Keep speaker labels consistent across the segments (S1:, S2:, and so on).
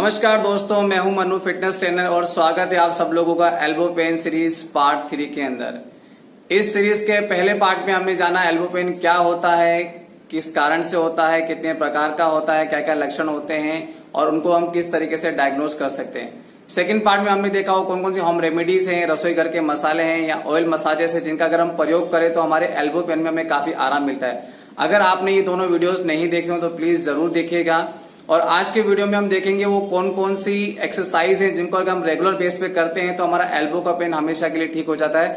S1: नमस्कार दोस्तों, मैं हूं मनु फिटनेस ट्रेनर और स्वागत है आप सब लोगों का एल्बो पेन सीरीज पार्ट 3 के अंदर। इस सीरीज के पहले पार्ट में हमने जाना एल्बो पेन क्या होता है, किस कारण से होता है, कितने प्रकार का होता है, क्या क्या लक्षण होते हैं और उनको हम किस तरीके से डायग्नोज कर सकते हैं। सेकंड पार्ट में हमने देखा हो कौन कौन सी होम रेमेडीज हैं, रसोई घर के मसाले हैं या ऑयल मसाजेस है जिनका अगर हम प्रयोग करें तो हमारे एल्बो पेन में हमें काफी आराम मिलता है। अगर आपने ये दोनों वीडियोस नहीं देखे हो तो प्लीज जरूर देखिएगा। और आज के वीडियो में हम देखेंगे वो कौन कौन सी एक्सरसाइज है जिनको अगर हम रेगुलर बेस पे करते हैं तो हमारा एल्बो का पेन हमेशा के लिए ठीक हो जाता है।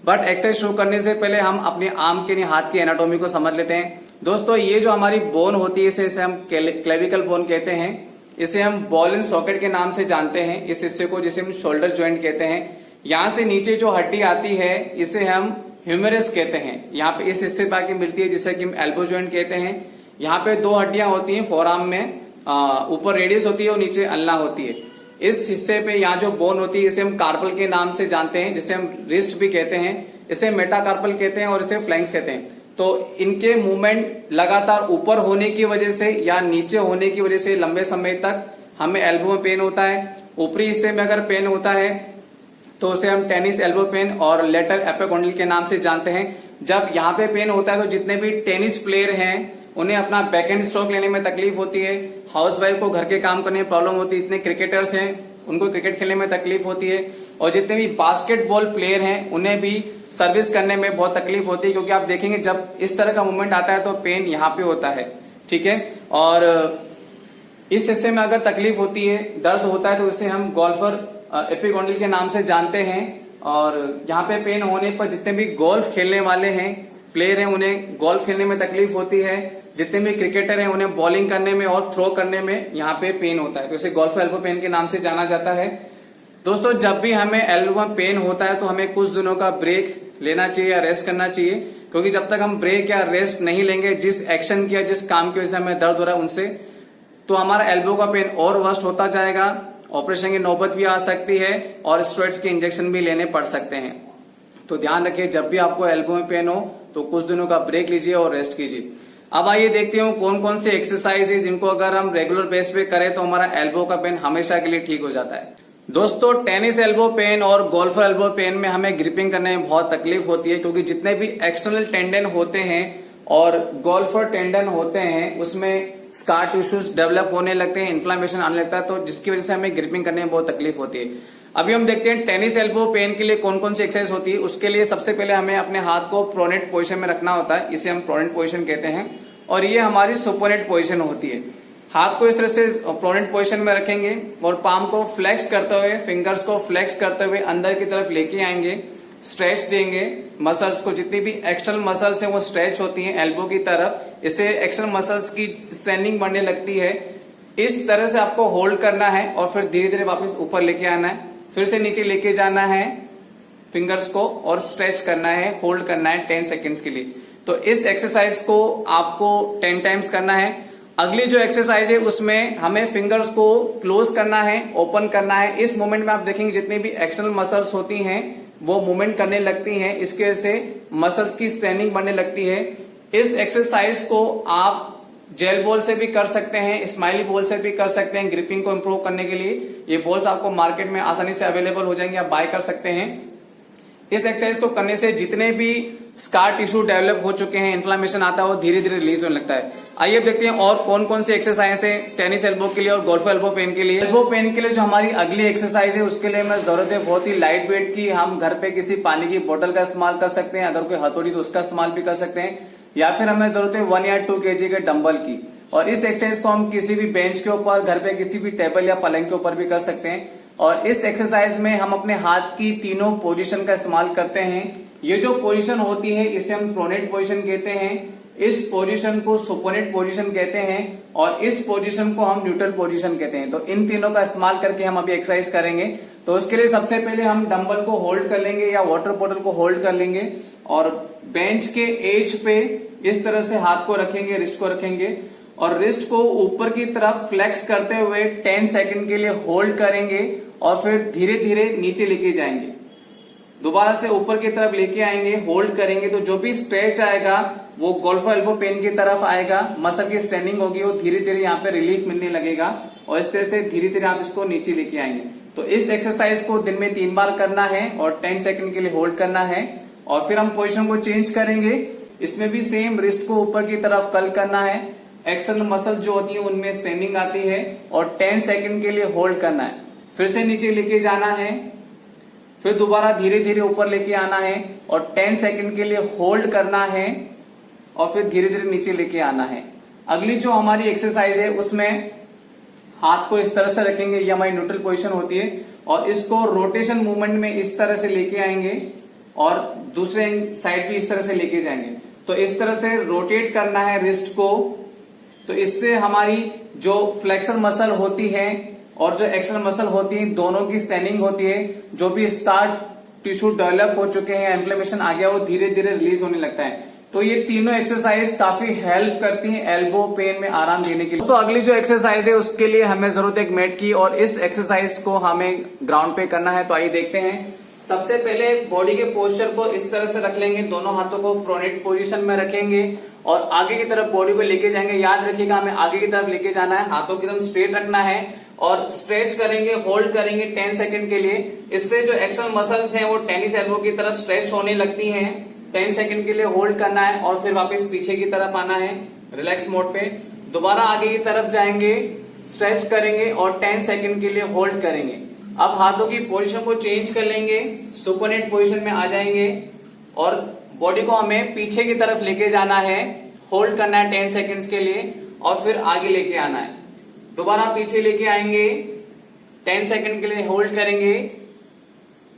S1: बट एक्सरसाइज शुरू करने से पहले हम अपने आर्म के हाथ की एनाटोमी को समझ लेते हैं। दोस्तों, ये जो हमारी बोन होती है इसे हम क्लेविकल बोन कहते हैं। इसे हम बॉल एंड सॉकेट के नाम से जानते हैं। इस हिस्से को जिसे हम शोल्डर ज्वाइंट कहते हैं। यहाँ से नीचे जो हड्डी आती है इसे हम ह्यूमेरस कहते हैं। यहाँ पे इस हिस्से पे आके मिलती है जिसे कि हम एल्बो ज्वाइंट कहते हैं। यहाँ पे दो हड्डियां होती हैं फोरआर्म में, ऊपर रेडियस होती है और नीचे अल्ना होती है। इस हिस्से पे यहाँ जो बोन होती है इसे हम कार्पल के नाम से जानते हैं, जिसे हम रिस्ट भी कहते हैं। इसे मेटाकार्पल कहते हैं और इसे फ्लैंक्स कहते हैं। तो इनके मूवमेंट लगातार ऊपर होने की वजह से या नीचे होने की वजह से लंबे समय तक हमें एल्बो में पेन होता है। ऊपरी हिस्से में अगर पेन होता है तो उसे हम टेनिस एल्बो पेन और लेटर एपिकोंडिल के नाम से जानते हैं। जब यहाँ पे पेन होता है तो जितने भी टेनिस प्लेयर हैं उन्हें अपना बैकहैंड स्ट्रोक लेने में तकलीफ होती है। हाउसवाइफ को घर के काम करने में प्रॉब्लम होती है। जितने क्रिकेटर्स हैं उनको क्रिकेट खेलने में तकलीफ होती है। और जितने भी बास्केटबॉल प्लेयर हैं उन्हें भी सर्विस करने में बहुत तकलीफ होती है, क्योंकि आप देखेंगे जब इस तरह का मूवमेंट आता है तो पेन यहाँ पे होता है। ठीक है, और इस हिस्से में अगर तकलीफ होती है, दर्द होता है तो इसे हम गोल्फर एपिकोंडिल के नाम से जानते हैं। और यहाँ पे पेन होने पर जितने भी गोल्फ खेलने वाले हैं प्लेयर हैं उन्हें गोल्फ खेलने में तकलीफ होती है। जितने भी क्रिकेटर हैं उन्हें बॉलिंग करने में और थ्रो करने में यहाँ पे पेन होता है, तो इसे गोल्फ एल्बो पेन के नाम से जाना जाता है। दोस्तों, जब भी हमें एल्बो में पेन होता है तो हमें कुछ दिनों का ब्रेक लेना चाहिए या रेस्ट करना चाहिए, क्योंकि जब तक हम ब्रेक या रेस्ट नहीं लेंगे जिस एक्शन की या जिस काम की वजह से हमें दर्द हो रहा है उनसे, तो हमारा एल्बो का पेन और वर्स्ट होता जाएगा। ऑपरेशन की नौबत भी आ सकती है और स्टेरॉइड्स के इंजेक्शन भी लेने पड़ सकते हैं। तो ध्यान रखिए, जब भी आपको एल्बो में पेन हो तो कुछ दिनों का ब्रेक लीजिए और रेस्ट कीजिए। अब आइए देखते हो कौन कौन सी एक्सरसाइज है जिनको अगर हम रेगुलर बेस पे करें तो हमारा एल्बो का पेन हमेशा के लिए ठीक हो जाता है। दोस्तों, टेनिस एल्बो पेन और गोल्फर एल्बो पेन में हमें ग्रिपिंग करने में बहुत तकलीफ होती है, क्योंकि जितने भी एक्सटर्नल टेंडन होते हैं और गोल्फर टेंडन होते हैं उसमें स्कार टिश्यूज डेवलप होने लगते हैं, इन्फ्लामेशन आने लगता है, तो जिसकी वजह से हमें ग्रिपिंग करने में बहुत तकलीफ होती है। अभी हम देखते हैं टेनिस एल्बो पेन के लिए कौन कौन सी एक्सरसाइज होती है। उसके लिए सबसे पहले हमें अपने हाथ को प्रोनेट पोजीशन में रखना होता है, इसे हम प्रोनेट पोजीशन कहते हैं। और ये हमारी सुपोनेट पोजीशन होती है। हाथ को इस तरह से प्रोनेट पोजीशन में रखेंगे और पाम को फ्लेक्स करते हुए, फिंगर्स को फ्लेक्स करते हुए अंदर की तरफ लेके आएंगे, स्ट्रेच देंगे मसल्स को। जितनी भी एक्सटर्नल मसल्स हैं वो स्ट्रेच होती हैं एल्बो की तरफ, इससे एक्सटर्नल मसल्स की स्ट्रेनिंग बढ़ने लगती है। इस तरह से आपको होल्ड करना है और फिर धीरे धीरे वापस ऊपर लेके आना है, फिर से नीचे लेके जाना है फिंगर्स को और स्ट्रेच करना है, होल्ड करना है 10 सेकेंड्स के लिए। तो इस एक्सरसाइज को आपको 10 टाइम्स करना है। अगली जो एक्सरसाइज है उसमें हमें फिंगर्स को क्लोज करना है, ओपन करना है। इस मोमेंट में आप देखेंगे जितनी भी एक्सटर्नल मसल्स होती हैं वो मूवमेंट करने लगती हैं, इसके वजह से मसल्स की स्ट्रेनिंग बढ़ने लगती है। इस एक्सरसाइज को आप जेल बॉल से भी कर सकते हैं, स्माइली बॉल से भी कर सकते हैं ग्रिपिंग को इंप्रूव करने के लिए। ये बॉल्स आपको मार्केट में आसानी से अवेलेबल हो जाएंगे, आप बाय कर सकते हैं। इस एक्सरसाइज को करने से जितने भी स्कार टिश्यू डेवलप हो चुके हैं, इन्फ्लामेशन आता है वो धीरे धीरे रिलीज होने लगता है। आइए अब देखते हैं और कौन कौन सी एक्सरसाइज है टेनिस एल्बो के लिए और गोल्फ एल्बो पेन के लिए। एल्बो पेन के लिए जो हमारी अगली एक्सरसाइज है उसके लिए हमें जरूरत है बहुत ही लाइट वेट की। हम घर पे किसी पानी की बोतल का इस्तेमाल कर सकते हैं, अगर कोई हथौड़ी तो उसका इस्तेमाल भी कर सकते हैं, या फिर हमें जरूरत है 1 या 2 kg के डंबल की। और इस एक्सरसाइज को हम किसी भी बेंच के ऊपर, घर पे किसी भी टेबल या पलंग के ऊपर भी कर सकते हैं। और इस एक्सरसाइज में हम अपने हाथ की तीनों पोजीशन का इस्तेमाल करते हैं। ये जो पोजीशन होती है इसे हम प्रोनेट पोजीशन कहते हैं, इस पोजीशन को सुपोनेट पोजीशन कहते हैं और इस पोजीशन को हम न्यूट्रल पोजीशन कहते हैं। तो इन तीनों का इस्तेमाल करके हम अभी एक्सरसाइज करेंगे। तो उसके लिए सबसे पहले हम डंबल को होल्ड कर लेंगे या वाटर बॉटल को होल्ड कर लेंगे और बेंच के एज पे इस तरह से हाथ को रखेंगे, रिस्ट को रखेंगे और रिस्ट को ऊपर की तरफ फ्लेक्स करते हुए 10 सेकंड के लिए होल्ड करेंगे और फिर धीरे धीरे नीचे लेके जाएंगे। दोबारा से ऊपर की तरफ लेके आएंगे, होल्ड करेंगे तो जो भी स्ट्रेच आएगा वो गोल्फर एल्बो पेन की तरफ आएगा, मसल की स्ट्रेनिंग होगी, वो धीरे धीरे यहाँ पे रिलीफ मिलने लगेगा और इस तरह से धीरे धीरे आप इसको नीचे लेके आएंगे। तो इस एक्सरसाइज को दिन में 3 बार करना है और 10 सेकंड के लिए होल्ड करना है और फिर हम पोजीशन को चेंज करेंगे। इसमें भी सेम रिस्ट को ऊपर की तरफ कर्ल करना है, एक्सटर्नल मसल जो होती है उनमें स्ट्रेनिंग आती है और 10 सेकंड के लिए होल्ड करना है, फिर से नीचे लेके जाना है, फिर दोबारा धीरे धीरे ऊपर लेके आना है और 10 सेकंड के लिए होल्ड करना है और फिर धीरे धीरे नीचे लेके आना है। अगली जो हमारी एक्सरसाइज है उसमें हाथ को इस तरह से रखेंगे, ये हमारी न्यूट्रल पोजीशन होती है और इसको रोटेशन मूवमेंट में इस तरह से लेके आएंगे और दूसरे साइड भी इस तरह से लेके जाएंगे। तो इस तरह से रोटेट करना है रिस्ट को, तो इससे हमारी जो फ्लेक्सर मसल होती है और जो एक्सटर्नल मसल होती है दोनों की स्ट्रेनिंग होती है, जो भी स्कार टिश्यू डेवलप हो चुके हैं, इन्फ्लेमेशन आ गया, वो धीरे धीरे रिलीज होने लगता है। तो ये तीनों एक्सरसाइज काफी हेल्प करती हैं एल्बो पेन में आराम देने के लिए। तो अगली जो एक्सरसाइज है उसके लिए हमें जरूरत है एक मैट की और इस एक्सरसाइज को हमें ग्राउंड पे करना है। तो आइए देखते हैं। सबसे पहले बॉडी के पोस्चर को इस तरह से रख लेंगे, दोनों हाथों को प्रोनेट पोजीशन में रखेंगे और आगे की तरफ बॉडी को लेके जाएंगे। याद रखिएगा हमें आगे की तरफ लेके जाना है, हाथों को एकदम स्ट्रेट रखना है और स्ट्रेच करेंगे, होल्ड करेंगे 10 सेकंड के लिए। इससे जो एक्सटर्नल मसल्स हैं वो टेनिस एल्बो की तरफ स्ट्रेच होने लगती हैं। 10 सेकंड के लिए होल्ड करना है और फिर वापस पीछे की तरफ आना है रिलैक्स मोड पे। दोबारा आगे की तरफ जाएंगे, स्ट्रेच करेंगे और 10 सेकंड के लिए होल्ड करेंगे। अब हाथों की पोजीशन को चेंज कर लेंगे, सुपरनेट पोजीशन में आ जाएंगे और बॉडी को हमें पीछे की तरफ लेके जाना है, होल्ड करना है 10 सेकंड्स के लिए और फिर आगे लेके आना है। दोबारा पीछे लेके आएंगे, 10 सेकंड के लिए होल्ड करेंगे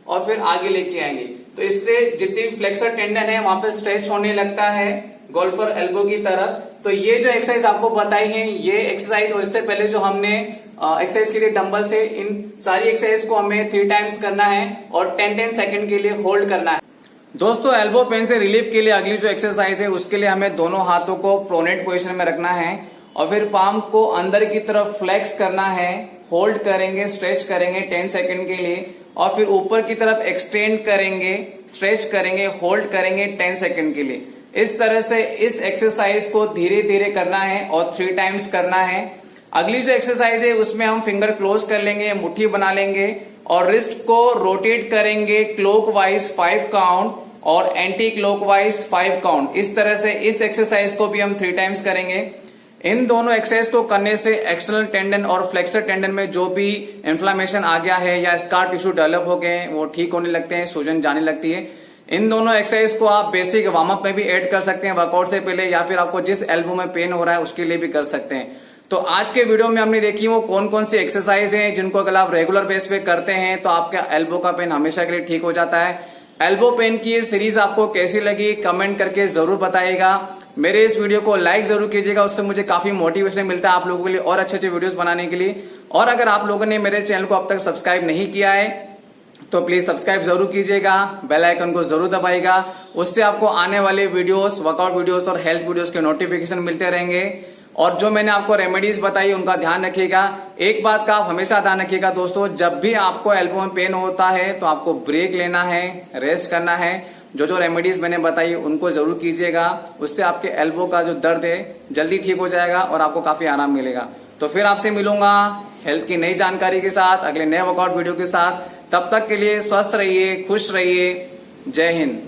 S1: और फिर आगे लेके आएंगे। तो इससे जितनी भी फ्लेक्सर टेंडन है वहां पे स्ट्रेच होने लगता है गोल्फर एल्बो की तरफ। तो ये जो एक्सरसाइज आपको बताई है ये एक्सरसाइज और इससे पहले जो हमने एक्सरसाइज के लिए डंबल से, इन सारी एक्सरसाइज को हमें 3 टाइम्स करना है और 10-10 सेकंड के लिए होल्ड करना है। दोस्तों एल्बो पेन से रिलीफ के लिए अगली जो एक्सरसाइज है उसके लिए हमें दोनों हाथों को प्रोनेट पोजीशन में रखना है और फिर पाम को अंदर की तरफ फ्लेक्स करना है, होल्ड करेंगे, स्ट्रेच करेंगे 10 सेकंड के लिए और फिर ऊपर की तरफ एक्सटेंड करेंगे, स्ट्रेच करेंगे, होल्ड करेंगे 10 सेकंड के लिए। इस तरह से इस एक्सरसाइज को धीरे धीरे करना है और 3 टाइम्स करना है। अगली जो एक्सरसाइज है उसमें हम फिंगर क्लोज कर लेंगे, मुट्ठी बना लेंगे और रिस्ट को रोटेट करेंगे क्लॉकवाइज 5 काउंट और एंटी क्लॉकवाइज 5 काउंट। इस तरह से इस एक्सरसाइज को भी हम 3 टाइम्स करेंगे। इन दोनों एक्सरसाइज को करने से एक्सटर्नल टेंडन और फ्लेक्सर टेंडन में जो भी इन्फ्लेमेशन आ गया है या स्कार टिश्यू डेवलप हो गए वो ठीक होने लगते हैं, सूजन जाने लगती है। इन दोनों एक्सरसाइज को आप बेसिक वार्म अप में भी ऐड कर सकते हैं वर्कआउट से पहले, या फिर आपको जिस एल्बो में पेन हो रहा है उसके लिए भी कर सकते हैं। तो आज के वीडियो में हमने देखी वो कौन कौन सी एक्सरसाइज हैं जिनको अगर आप रेगुलर बेस पे करते हैं तो आपका एल्बो का पेन हमेशा के लिए ठीक हो जाता है। एल्बो पेन की ये सीरीज आपको कैसी लगी कमेंट करके जरूर बताइएगा। मेरे इस वीडियो को लाइक जरूर कीजिएगा, उससे मुझे काफी मोटिवेशन मिलता है आप लोगों के लिए और अच्छे अच्छे वीडियोस बनाने के लिए। और अगर आप लोगों ने मेरे चैनल को अब तक सब्सक्राइब नहीं किया है तो प्लीज सब्सक्राइब जरूर कीजिएगा, बेल आइकन को जरूर दबाइएगा, उससे आपको आने वाले वीडियोस, वर्कआउट वीडियोस और हेल्थ वीडियोस के नोटिफिकेशन मिलते रहेंगे। और जो मैंने आपको रेमेडीज बताई उनका ध्यान रखिएगा। एक बात का आप हमेशा ध्यान रखिएगा दोस्तों, जब भी आपको एल्बो में पेन होता है तो आपको ब्रेक लेना है, रेस्ट करना है। जो जो रेमेडीज मैंने बताई उनको जरूर कीजिएगा, उससे आपके एल्बो का जो दर्द है जल्दी ठीक हो जाएगा और आपको काफी आराम मिलेगा। तो फिर आपसे मिलूंगा हेल्थ की नई जानकारी के साथ, अगले नए वर्कआउट वीडियो के साथ। तब तक के लिए स्वस्थ रहिए, खुश रहिए। जय हिंद।